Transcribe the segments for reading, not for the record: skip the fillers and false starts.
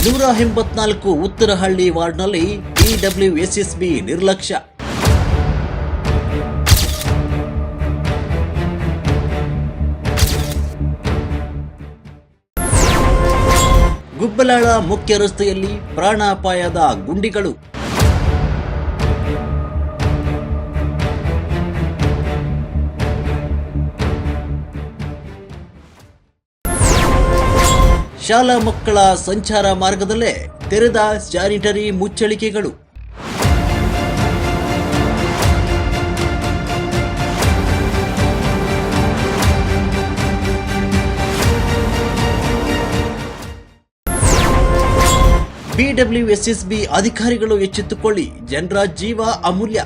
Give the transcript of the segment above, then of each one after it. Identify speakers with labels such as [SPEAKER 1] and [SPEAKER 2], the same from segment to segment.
[SPEAKER 1] 184 ಉತ್ತರಹಳ್ಳಿ ವಾರ್ಡ್ನಲ್ಲಿ BWSSB ನಿರ್ಲಕ್ಷ್ಯ. ಗುಬ್ಬಲಾಳ ಮುಖ್ಯ ರಸ್ತೆಯಲ್ಲಿ ಪ್ರಾಣಾಪಾಯದ ಗುಂಡಿಗಳು. ಶಾಲಾ ಮಕ್ಕಳ ಸಂಚಾರ ಮಾರ್ಗದಲ್ಲೇ ತೆರೆದ ಸ್ಯಾನಿಟರಿ ಮುಚ್ಚಳಿಕೆಗಳು. BWSSB ಅಧಿಕಾರಿಗಳು ಎಚ್ಚೆತ್ತುಕೊಳ್ಳಿ, ಜನರ ಜೀವ ಅಮೂಲ್ಯ.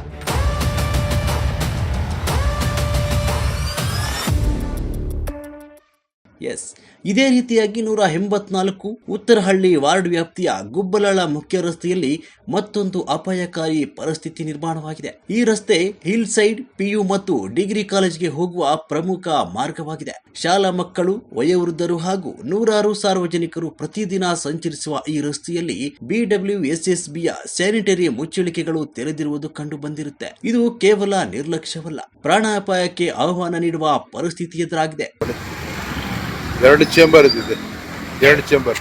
[SPEAKER 1] ಇದೇ ರೀತಿಯಾಗಿ 184 ಉತ್ತರಹಳ್ಳಿ ವಾರ್ಡ್ ವ್ಯಾಪ್ತಿಯ ಗುಬ್ಬಲಾಳ ಮುಖ್ಯ ರಸ್ತೆಯಲ್ಲಿ ಮತ್ತೊಂದು ಅಪಾಯಕಾರಿ ಪರಿಸ್ಥಿತಿ ನಿರ್ಮಾಣವಾಗಿದೆ. ಈ ರಸ್ತೆ ಹಿಲ್ ಸೈಡ್ PU ಮತ್ತು ಡಿಗ್ರಿ ಕಾಲೇಜ್ಗೆ ಹೋಗುವ ಪ್ರಮುಖ ಮಾರ್ಗವಾಗಿದೆ. ಶಾಲಾ ಮಕ್ಕಳು, ವಯೋವೃದ್ಧರು ಹಾಗೂ ನೂರಾರು ಸಾರ್ವಜನಿಕರು ಪ್ರತಿದಿನ ಸಂಚರಿಸುವ ಈ ರಸ್ತೆಯಲ್ಲಿ BWSSBಯ ಸ್ಯಾನಿಟರಿ ಮುಚ್ಚಳಿಕೆಗಳು ತೆರೆದಿರುವುದು ಕಂಡು ಬಂದಿರುತ್ತೆ. ಇದು ಕೇವಲ ನಿರ್ಲಕ್ಷ್ಯವಲ್ಲ, ಪ್ರಾಣಾಪಾಯಕ್ಕೆ ಆಹ್ವಾನ ನೀಡುವ ಪರಿಸ್ಥಿತಿ ಎದುರಾಗಿದೆ.
[SPEAKER 2] ಎರಡು ಚೇಂಬರ್ ಇದ್ದಿದೆ, ಎರಡು ಚೇಂಬರ್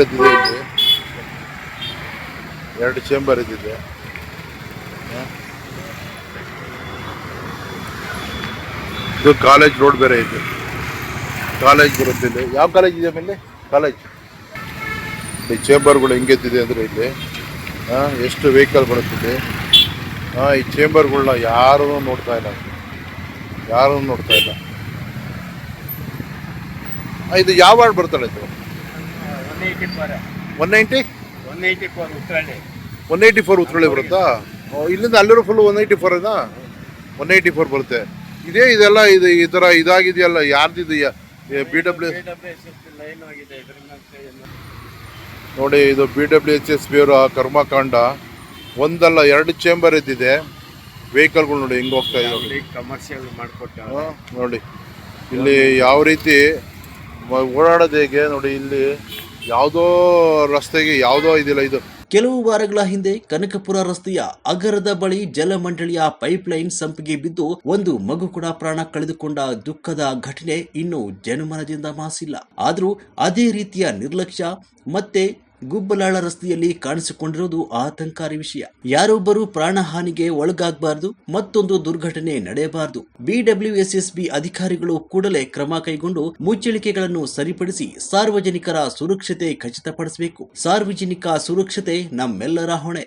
[SPEAKER 2] ಇದ್ದಿದೆ, ಇಲ್ಲಿ ಎರಡು ಚೇಂಬರ್ ಇದ್ದಿದೆ. ಇದು ಕಾಲೇಜ್ ರೋಡ್ ಬೇರೆ ಇದೆ, ಕಾಲೇಜ್ ಬರುತ್ತಿದೆ. ಯಾವ ಕಾಲೇಜ್ ಇದೆ ಮೇಲೆ ಕಾಲೇಜ್? ಈ ಚೇಂಬರ್ಗಳು ಹೆಂಗೆತ್ತಿದೆ ಅಂದರೆ ಇಲ್ಲಿ ಎಷ್ಟು ವೆಹಿಕಲ್ ಬರುತ್ತಿದೆ. ಈ ಚೇಂಬರ್ಗಳನ್ನ ಯಾರೂ ನೋಡ್ತಾ ಇಲ್ಲ. ಇದು ಯಾವ ವಾರ್ಡ್ ಬರ್ತಾಳೆ? ಇದು 184 ಉತ್ತರಳ್ಳಿ ಬರುತ್ತಾ? ಇಲ್ಲಿಂದ ಅಲ್ಲಿರೋ ಫುಲ್ 184 184 ಬರುತ್ತೆ. ಇದೆಲ್ಲ ಇದು ಈ ಥರ ಇದಾಗಿದೆಯಲ್ಲ, ಯಾರ್ದಿದೆಯಾ? BW ನೋಡಿ, ಇದು BWSSB ಅವರ ಕರ್ಮಕಾಂಡ. ಒಂದಲ್ಲ ಎರಡು ಚೇಂಬರ್ ಇದ್ದಿದೆ. ವೆಹಿಕಲ್ಗಳು ನೋಡಿ ಹೆಂಗೆ ಹೋಗ್ತಾ ಇದೆ, ಕಮರ್ಷಿಯಲ್ ಮಾಡಿಕೊಟ್ಟು ನೋಡಿ. ಇಲ್ಲಿ ಯಾವ ರೀತಿ ಓಡಾಡೋದು ಹೇಗೆ ನೋಡಿ. ಇಲ್ಲಿ ಯಾವುದೋ ರಸ್ತೆಗೆ ಯಾವುದೋ ಇದಿಲ್ಲ. ಇದು
[SPEAKER 1] ಕೆಲವು ವಾರಗಳ ಹಿಂದೆ ಕನಕಪುರ ರಸ್ತೆಯ ಅಗರದ ಬಳಿ ಜಲಮಂಡಳಿಯ ಪೈಪ್ಲೈನ್ ಸಂಪಿಗೆ ಬಿದ್ದು ಒಂದು ಮಗು ಕೂಡ ಪ್ರಾಣ ಕಳೆದುಕೊಂಡ ದುಃಖದ ಘಟನೆ ಇನ್ನೂ ಜನಮನದಿಂದ ಮಾಸಿಲ್ಲ. ಆದರೂ ಅದೇ ರೀತಿಯ ನಿರ್ಲಕ್ಷ್ಯ ಮತ್ತೆ ಗುಬ್ಬಲಾಳ ರಸ್ತೆಯಲ್ಲಿ ಕಾಣಿಸಿಕೊಂಡಿರೋದು ಆತಂಕಾರಿ ವಿಷಯ. ಯಾರೊಬ್ಬರು ಪ್ರಾಣಹಾನಿಗೆ ಒಳಗಾಗಬಾರದು, ಮತ್ತೊಂದು ದುರ್ಘಟನೆ ನಡೆಯಬಾರದು. BWSSB ಅಧಿಕಾರಿಗಳು ಕೂಡಲೇ ಕ್ರಮ ಕೈಗೊಂಡು ಮುಚ್ಚಳಿಕೆಗಳನ್ನು ಸರಿಪಡಿಸಿ ಸಾರ್ವಜನಿಕರ ಸುರಕ್ಷತೆ ಖಚಿತಪಡಿಸಬೇಕು. ಸಾರ್ವಜನಿಕ ಸುರಕ್ಷತೆ ನಮ್ಮೆಲ್ಲರ ಹೊಣೆ.